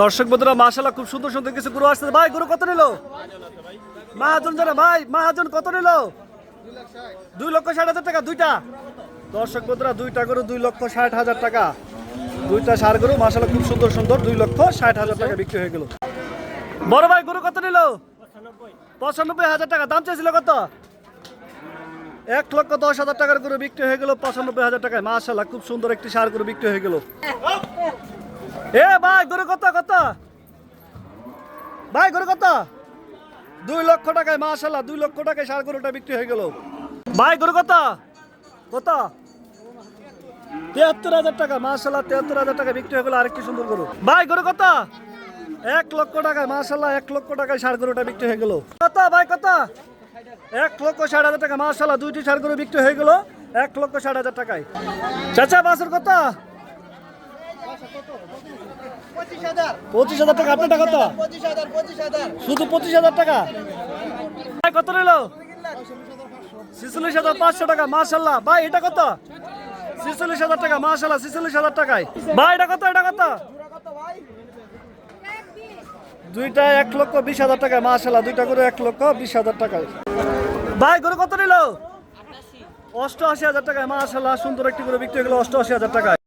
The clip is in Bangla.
দর্শক বন্ধুরা মাশাআল্লাহ খুব সুন্দর সুন্দর কিছু গরু আসছে। ভাই গরু কত নিল? মাহাজন জানা ভাই, মাহাজন কত নিল? 2,60,000 টাকা দুইটা। দর্শক বন্ধুরা দুইটা গরু 2,60,000 টাকা, দুইটা ষাঁড় গরু মাশাআল্লাহ খুব সুন্দর সুন্দর 2,60,000 টাকা বিক্রি হয়ে গেল। বড় ভাই গরু কত নিল? 95,000 টাকা। দাম চাইছিল কত? 1,10,000 টাকার গরু বিক্রি হয়ে গেল 95,000 টাকায়। মাশাআল্লাহ খুব সুন্দর একটি ষাঁড় গরু বিক্রি হয়ে গেল। এ ভাই গরু কত কত? ভাই গরু কত? 2 লক্ষ টাকায়। মাশাআল্লাহ 2 লক্ষ টাকায় ষাঁড় গরুটা বিক্রি হয়ে গেল। ভাই গরু কত কত? 73,000 টাকা। মাশাআল্লাহ 73,000 টাকা বিক্রি হয়ে গেল আরেকটি সুন্দর গরু। ভাই গরু কত? 1 লক্ষ টাকায়। মাশাআল্লাহ 1 লক্ষ টাকায় ষাঁড় গরুটা বিক্রি হয়ে গেল। কত ভাই কত? 1,60,000 টাকা। মাশাআল্লাহ দুইটি ষাঁড় গরু বিক্রি হয়ে গেল 1,60,000 টাকায়। চাচা বাছুর কত? 25,000 টাকা। আপনারটা কত? শুধু 25,000 টাকা। ভাই কত নিল? 46,500 টাকা। মাশাআল্লাহ ভাই এটা কত? 46,000 টাকা। মাশাআল্লাহ 46,000 টাকায়। ভাই এটা কত? এটা কত? দুইটা 1,20,000 টাকা। মাশাআল্লাহ দুইটা করে 1,20,000 টাকায়। ভাই গরু কত নিল? 88,000 টাকায়। মাশাআল্লাহ সুন্দর একটি গরু বিক্রি হয়ে গেল 88,000 টাকায়।